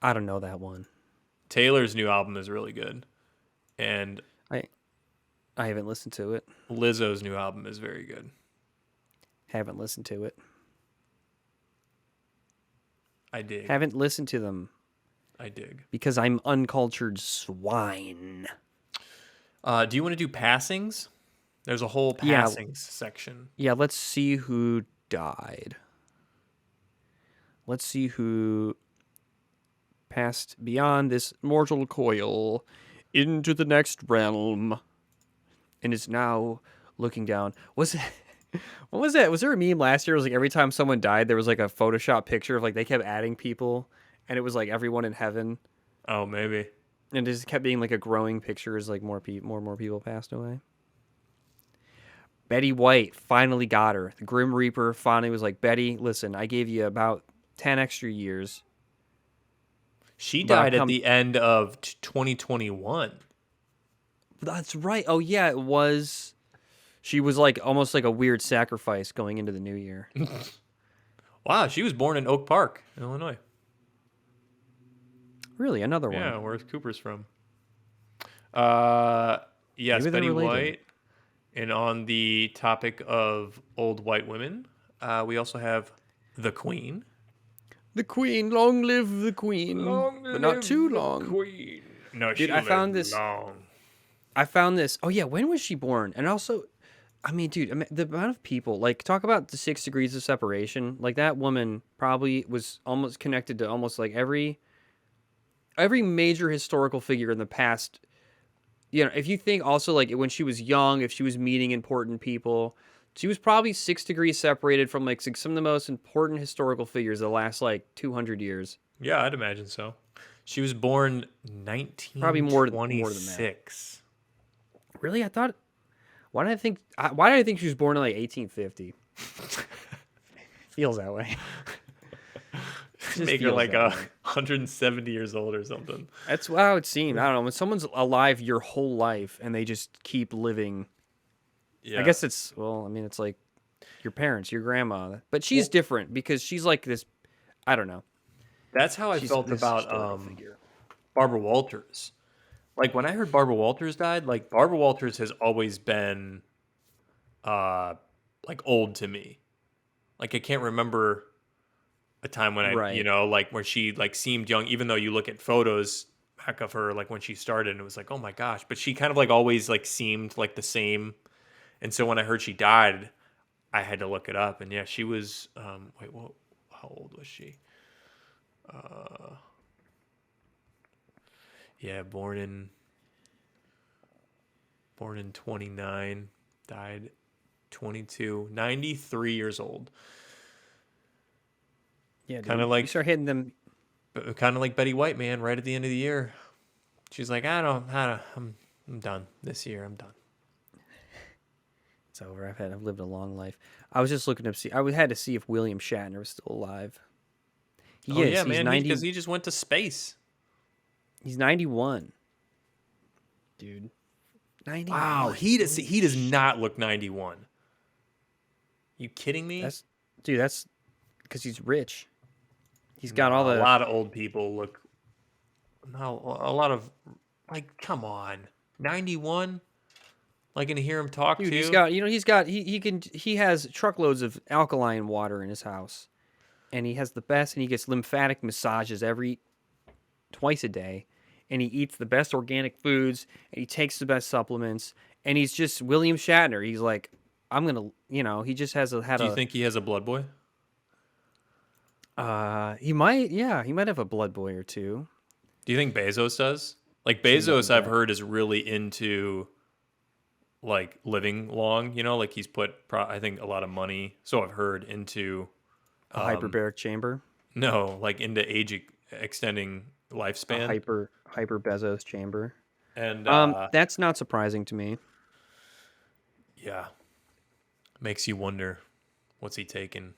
I don't know that one. Taylor's new album is really good. And I haven't listened to it. Lizzo's new album is very good. Haven't listened to it. I dig. Haven't listened to them I dig. because I'm uncultured swine. Do you want to do passings? There's a whole Yeah. passings section. Yeah, let's see who died. Let's see who passed beyond this mortal coil into the next realm and is now looking down. What was that? Was there a meme last year? It was like every time someone died, there was like a Photoshop picture of like they kept adding people, and it was like everyone in heaven, Oh, maybe. and it just kept being like a growing picture as like more and more people passed away. Betty White finally got her. The Grim Reaper finally was like, Betty, listen, I gave you about 10 extra years. She But died at the end of 2021. That's right. Oh, yeah, it was. She was like almost like a weird sacrifice going into the new year. Wow, she was born in Oak Park, Illinois. Really, another one. Yeah, where's Cooper's from? Yes, Maybe they're Betty related. White. And on the topic of old white women, we also have the Queen. The Queen, long live the Queen. But not too long. Queen. No, Dude, she lived long. I found this. Oh yeah, when was she born? And also, I mean, dude, the amount of people like talk about the 6 degrees of separation. Like that woman probably was almost connected to almost like every major historical figure in the past. You know, if you think also like when she was young, if she was meeting important people, she was probably 6 degrees separated from like some of the most important historical figures of the last like 200 years. Yeah, I'd imagine so. She was born Probably more than that. 1926. Really, I thought. Why did I think she was born in like 1850? Feels that way. Just Make her feels like that a way. 170 years old or something. That's how it seemed. I don't know. When someone's alive your whole life and they just keep living, Yeah. I guess it's, well, I mean, it's like your parents, your grandma. But she's Well, different because she's like this, I don't know. that's how I She's felt this about historical figure. Barbara Walters. Like when I heard Barbara Walters died, like Barbara Walters has always been uh like old to me. Like I can't remember a time when Right. like where she like seemed young, even though you look at photos back of her like when she started and it was like, oh my gosh. But she kind of like always like seemed like the same. And so when I heard she died, I had to look it up. And yeah, she was wait, what how old was she? Uh yeah, born in 29, died 22, 93 years old. Yeah, Kind of dude. You like start hitting them. Betty White, man, right at the end of the year. She's like, I'm done this year. I'm done. It's over. I've lived a long life. I was just looking to see. I had to see if William Shatner was still alive. He Oh is. yeah, He's man, because 90. he just went to space. He's 91. Dude. Wow, 91. he does not look 91. You kidding me? That's because he's rich. He's got all Nah, a the. lot of old people look. No, a lot of like, come on, 91. Like, gonna hear him talk Dude, too. he has truckloads of alkaline water in his house, and he has the best, and he gets lymphatic massages twice a day, and he eats the best organic foods, and he takes the best supplements, and he's just William Shatner. He's like, I'm gonna, he just had Do you think he has a blood boy? he might, yeah, he might have a blood boy or two. Do you think Bezos does? Like Change up Bezos, the I've bet. heard is really into like living long. Like he's put, I think, a lot of money. So I've heard into A hyperbaric chamber, no, like into extending a lifespan. hyper Bezos chamber. And That's not surprising to me. yeah, makes you wonder, what's he taking?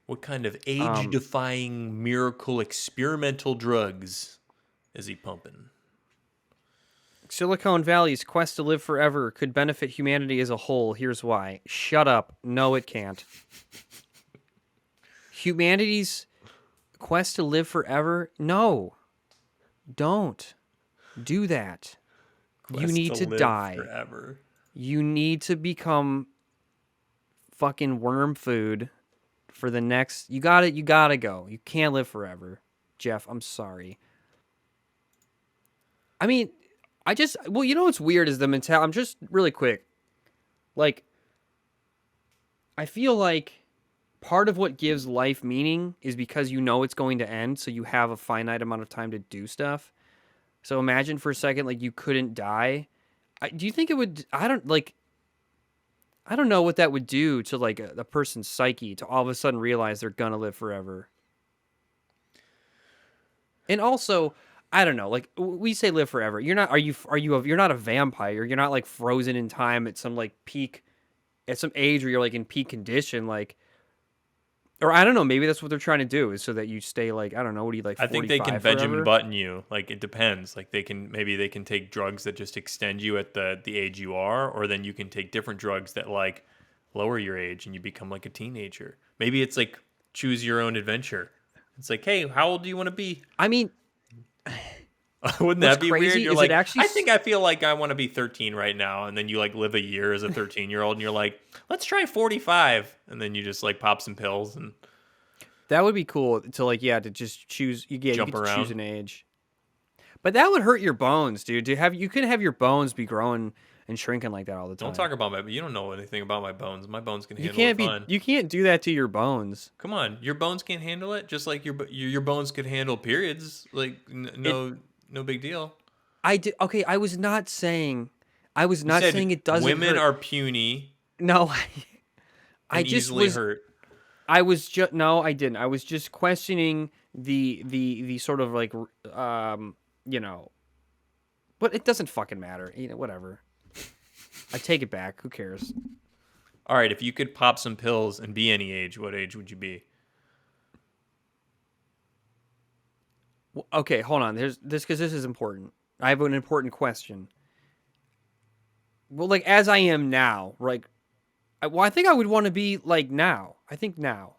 What kind of age-defying miracle experimental drugs is he pumping? Silicon Valley's quest to live forever could benefit humanity as a whole. Here's why. Shut up. No, it can't. Humanity's quest to live forever? No. Don't do that. You Quest need to live die. forever. You need to become fucking worm food for the next. You gotta go. You can't live forever. Jeff, I'm sorry. I mean, well, you know what's weird is the mentality. I'm just really quick. Like, I feel like part of what gives life meaning is because you know it's going to end, so you have a finite amount of time to do stuff. So imagine for a second, like, you couldn't die. Do you think it would? I don't know what that would do to like a person's psyche to all of a sudden realize they're gonna live forever. And also, I don't know. Like we say, live forever. You're not. You're not a vampire. You're not like frozen in time at some like peak, at some age where you're like in peak condition. Like, or I don't know. Maybe that's what they're trying to do is so that you stay like I don't know. What do you like? I think they can 45 Benjamin forever? Button you. Like it depends. Like maybe they can take drugs that just extend you at the age you are, or then you can take different drugs that like lower your age and you become like a teenager. Maybe it's like choose your own adventure. It's like, hey, how old do you want to be? I mean, Wouldn't what's that be crazy weird? You're is like, it actually. I think I feel like I want to be 13 right now, and then you like live a year as a 13-year-old, and you're like, let's try 45, and then you just like pop some pills and That would be cool to like, yeah, to just choose. You get jump to choose around. an age. But that would hurt your bones, dude. You couldn't have your bones be growing and shrinking like that all the Don't time. talk about you don't know anything about my bones. My bones can You handle it can't fine. you can't do that to your bones. Come on, your bones can't handle it, just like your bones could handle periods. Like It no big deal. I did okay, I was You not saying said it doesn't women hurt. are puny No, I and just easily was hurt. I was just no, I didn't. I was just questioning the sort of like you know, but it doesn't fucking matter. Whatever. I take it back. Who cares? All right, if you could pop some pills and be any age, what age would you be? Okay, hold on. There's this because this is important. I have an important question. Well, like as I am now, like, I think I would want to be like now. I think now.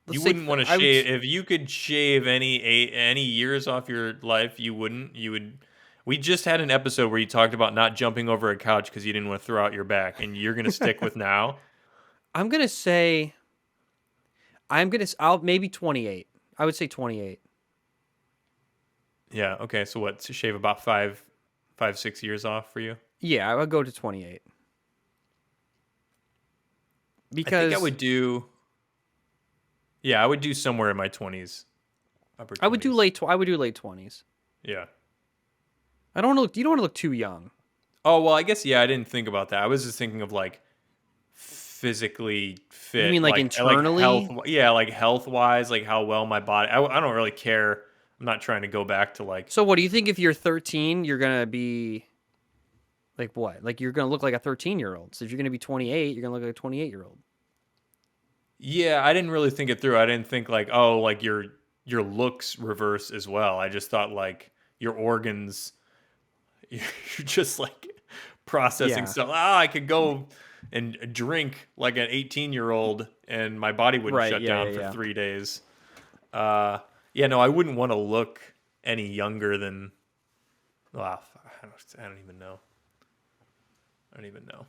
You Let's say wouldn't want to I would. shave if you could shave any years off your life. You wouldn't. You would. We just had an episode where you talked about not jumping over a couch because you didn't want to throw out your back, and you're gonna stick with now. I'm gonna say. I'll maybe 28. I would say 28. Yeah. Okay. So what? To shave about 6 years off for you? Yeah, I would go to 28 I think I because would do. Yeah, I would do somewhere in my 20s, upper I would do 20s. I would do late 20s. Yeah. I don't want to look. You don't want to look too young. Oh well, I guess yeah. I didn't think about that. I was just thinking of like physically You fit, mean like like health. internally? Yeah, like health wise, like how well my body. I don't really care. I'm not trying to go back to like. So what do you think if you're 13, you're gonna be like what? Like you're gonna look like a 13-year-old. So if you're gonna be 28, you're gonna look like a 28-year-old. Yeah, I didn't really think it through. I didn't think like, oh, like your looks reverse as well. I just thought like your organs, you're just like processing Yeah. stuff. Ah, I could go and drink like an 18-year-old and my body wouldn't Right. shut Yeah. down Yeah. for Yeah. 3 days. Yeah, no, I wouldn't want to look any younger than. Well, I don't even know. I don't even know.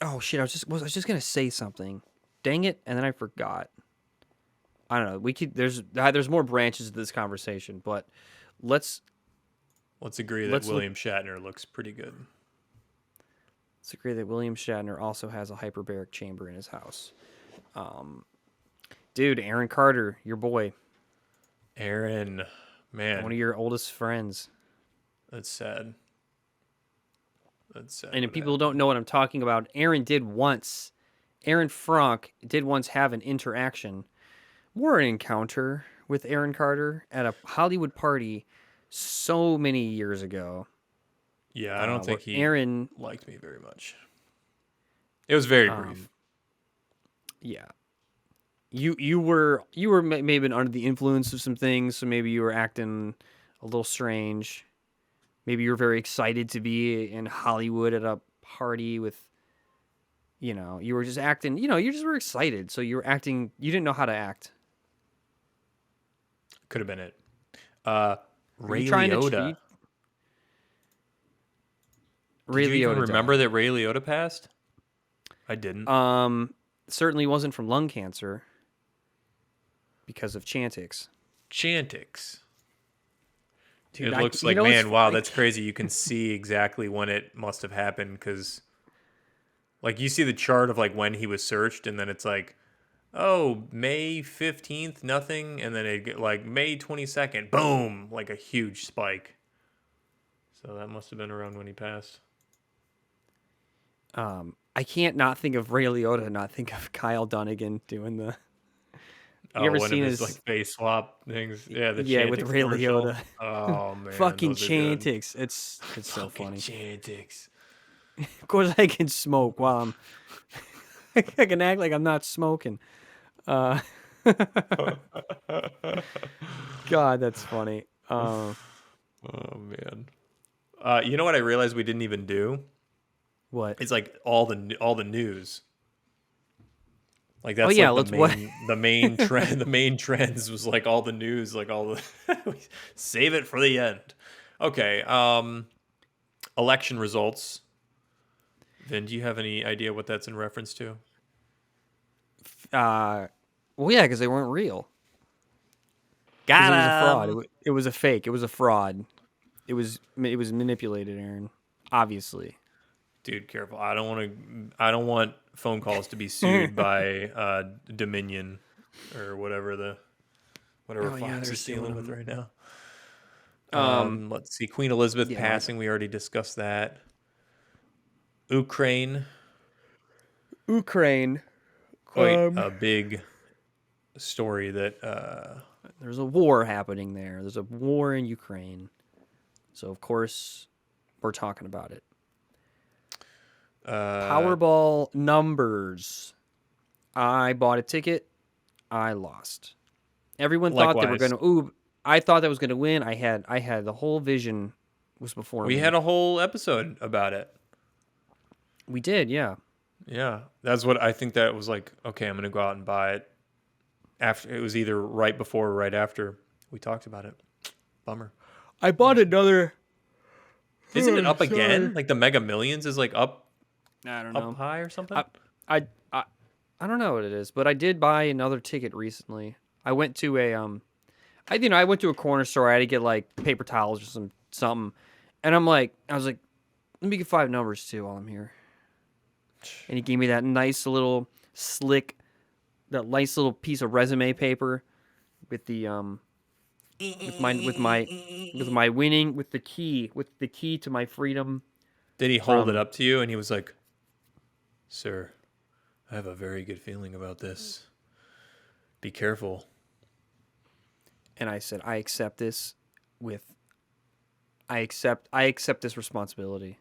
Oh shit! I was just gonna say something. Dang it! And then I forgot. I don't know. We could. There's more branches to this conversation, but let's Let's agree that let's look. William Shatner looks pretty good. Let's agree that William Shatner also has a hyperbaric chamber in his house. Dude, Aaron Carter, your boy, Aaron, one of man, your oldest friends. that's sad. That's sad. And if What people happened? don't know what I'm talking about, Aaron Frank did once have an interaction, more an encounter with Aaron Carter at a Hollywood party so many years ago. Yeah, I don't Where think he Aaron, liked me very much. It was very brief. um, yeah, you were maybe under the influence of some things, so maybe you were acting a little strange. Maybe you were very excited to be in Hollywood at a party with, you were just acting, you just were excited. So you were acting, you didn't know how to act. Could have been it. Are you Ray trying to, Liotta. Ray Did you even Liotta remember died. that Ray Liotta passed? I didn't. Certainly wasn't from lung cancer because of Chantix. Chantix. Dude, It looks like, what's man, wow, funny? that's crazy. You can see exactly when it must have happened because, like, you see the chart of like when he was searched, and then it's like, oh, May 15th, nothing, and then it get like May 22nd, boom, like a huge spike. So that must have been around when he passed. I can't not think of Ray Liotta and not think of Kyle Dunnigan doing the. You Oh, ever one of seen his his? like face swap things. Yeah, the Yeah, with Chantix Ray commercial. Liotta. Oh man, Fucking those are good. Chantix. It's so Fucking funny. Chantix. Of course, I can smoke while I'm. I can act like I'm not smoking. Uh, God, that's funny. Oh man. You know what I realized we didn't even do? What? It's like all the news. Like Oh that's yeah, like let's what? the main trend. The main trends was like all the news, like all the save it for the end. Okay. Election results. Vin, do you have any idea what that's in reference to? Well, yeah, because they weren't real. Because it was a fraud. Got him. It was a fake. It was a fraud. It was manipulated, Aaron. Obviously. Dude, careful. I don't want to. I don't want phone calls to be sued by Dominion or whatever Oh, yeah, Fox they're is dealing suing with them. right now. Let's see. Queen Elizabeth Yeah, passing. We already discussed that. Ukraine. Ukraine. Quite a big story that. There's a war happening there. There's a war in Ukraine. So, of course, we're talking about it. Powerball numbers. I bought a ticket. I lost. Everyone thought they were Likewise. going to. Ooh, I thought that was going to win. I had the whole vision was before We me. had a whole episode about it. We did, yeah. Yeah, that's what I think. That was like, okay, I'm gonna go out and buy it. After it was either right before or right after we talked about it. Bummer. I bought another. Isn't it up again? Like the Mega Millions is like up I don't know. up high or something? I I don't know what it is, but I did buy another ticket recently. I went to a I went to a corner store. I had to get like paper towels or something, and I was like, let me get 5 numbers too while I'm here. And he gave me that nice little piece of resume paper with the with the key to my freedom. Did he hold it up to you and he was like, "Sir, I have a very good feeling about this. Be careful." And I said, I accept this I accept this responsibility.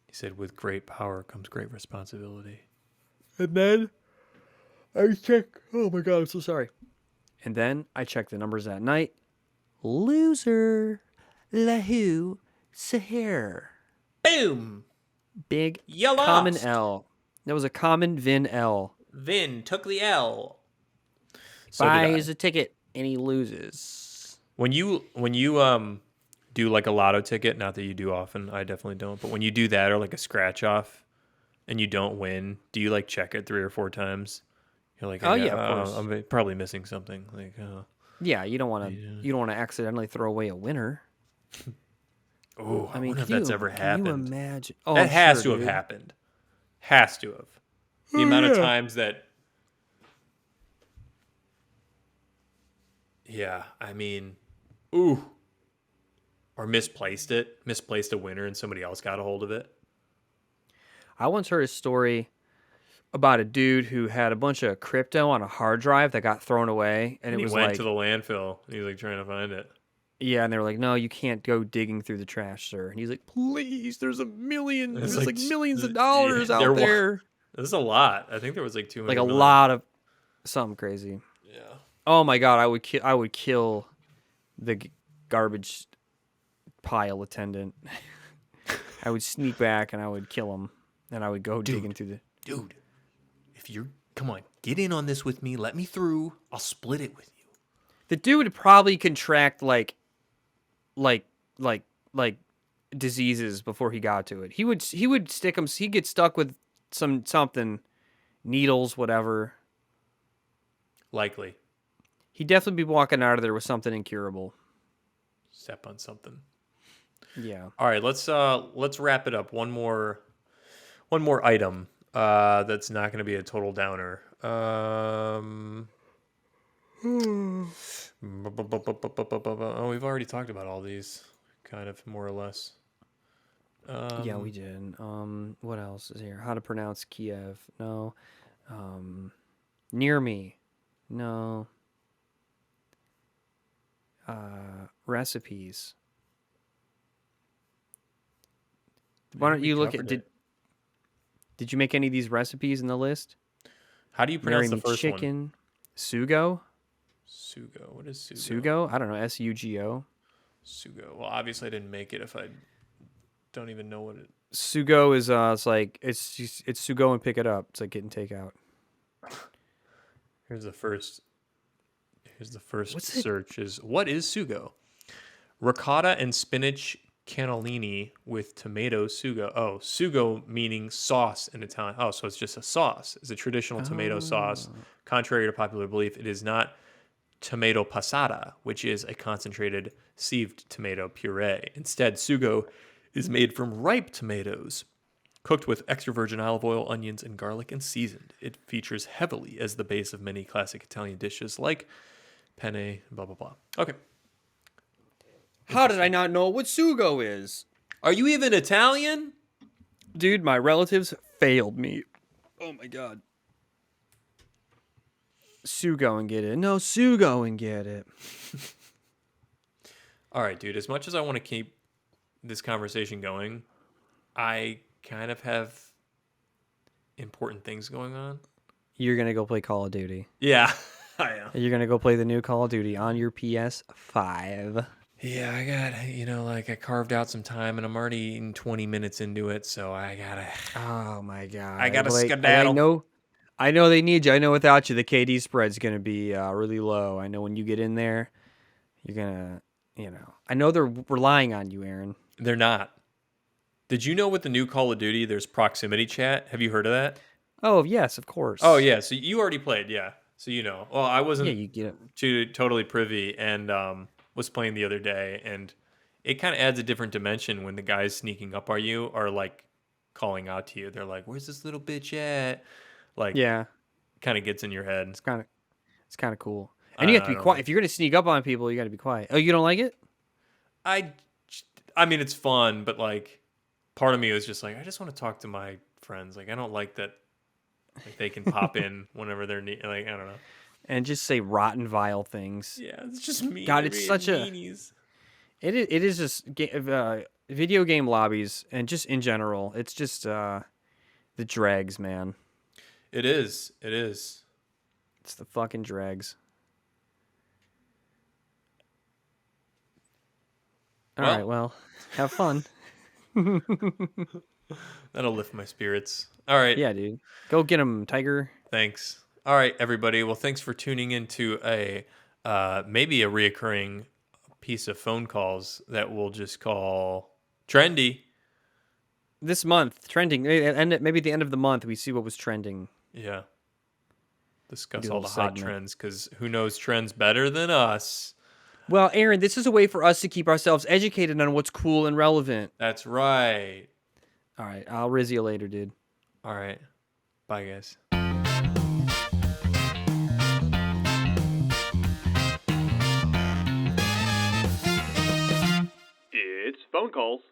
He said, "With great power comes great responsibility." And then I check. Oh my god, I'm so sorry. And then I check the numbers that night. Loser, Lahu, Sahir. Boom! Big You common lost. L. That was a common Vin L. Vin took the L. So did I. Buys a ticket and he loses. When you do like a lotto ticket, not that you do often, I definitely don't, but when you do that or like a scratch off and you don't win, do you like check it 3 or 4 times? You're like, Oh, yeah, of course. I'm probably missing something. Like, Yeah, you don't want to accidentally throw away a winner. oh, I mean, wonder if that's ever happened. Can you imagine? Oh, That I'm has sure, to have dude. happened. Has to have. The amount of times that. Yeah, I mean, ooh. Or misplaced a winner and somebody else got a hold of it. I once heard a story about a dude who had a bunch of crypto on a hard drive that got thrown away, and And it he was went like, to the landfill. He was like trying to find it. yeah, and they were like, no, you can't go digging through the trash, sir. And he's like, please, there's like millions of dollars out there. There's a lot. I think there was like 200 Like a million. lot of something crazy. Yeah. Oh my god, I would kill the garbage pile attendant. I would sneak back and I would kill him, and I would go digging through the. Dude, come on, get in on this with me. Let me through. I'll split it with you. The dude would probably contract like diseases before he got to it. He would stick him. He'd get stuck with something, needles, whatever. Likely. He'd definitely be walking out of there with something incurable. Step on something. Yeah. All right, let's wrap it up. One more item. That's not going to be a total downer. Oh, we've already talked about all these, kind of more or less. Yeah, we did. What else is here? How to pronounce Kiev? No. Near me? No. Recipes. Why don't you look at did you make any of these recipes in the list? How do you pronounce the first one? Chicken. Sugo? Sugo. What is Sugo? Sugo? I don't know. Sugo. Sugo. Well, obviously I didn't make it if I don't even know what it. Sugo is it's Sugo and pick it up. It's like getting takeout. Here's the first What's search is what is Sugo? Ricotta and spinach cannellini with tomato sugo. Oh, sugo meaning sauce in Italian. Oh, so it's just a sauce. It's a traditional tomato sauce. Contrary to popular belief, it is not tomato passata, which is a concentrated sieved tomato puree. Instead, sugo is made from ripe tomatoes, cooked with extra virgin olive oil, onions, and garlic, and seasoned. It features heavily as the base of many classic Italian dishes like penne, blah, blah, blah. Okay. How did I not know what sugo is? Are you even Italian? Dude, my relatives failed me. Oh my god. Sugo and get it. No, sugo and get it. All right, dude. As much as I want to keep this conversation going, I kind of have important things going on. You're going to go play Call of Duty. Yeah, I am. You're going to go play the new Call of Duty on your PS5. Yeah, I got, I carved out some time and I'm already 20 minutes into it, so I gotta. Oh my god. I gotta Blake, skedaddle. I know they need you. I know without you, the KD spread's going to be really low. I know when you get in there, you're going to, I know they're relying on you, Aaron. They're not. Did you know with the new Call of Duty, there's proximity chat? Have you heard of that? Oh, yes, of course. Oh, yeah. So you already played, yeah. So you know. Well, I wasn't you get it. totally privy and was playing the other day, and it kind of adds a different dimension when the guys sneaking up on you are like calling out to you. They're like, "Where's this little bitch at?" Like, yeah, kind of gets in your head. It's kind of cool. And you have to be quiet. If you're going to sneak up on people, you got to be quiet. Oh, you don't like it? I mean, it's fun, but like, part of me was just like, I just want to talk to my friends. Like, I don't like that. Like, they can pop in whenever they're like, I don't know. And just say rotten, vile things. Yeah, it's just me. God, it's such meanies. It is just video game lobbies, and just in general, it's just the dregs, man. It is. It is. It's the fucking dregs. All right, well, have fun. That'll lift my spirits. All right. Yeah, dude. Go get him, Tiger. Thanks. All right, everybody. Well, thanks for tuning into a maybe a reoccurring piece of phone calls that we'll just call trendy. This month, trending. And maybe at the end of the month, we see what was trending. Yeah. Discuss all the hot trends, because who knows trends better than us? Well, Aaron, this is a way for us to keep ourselves educated on what's cool and relevant. That's right. All right. I'll riz you later, dude. All right. Bye, guys. It's phone calls.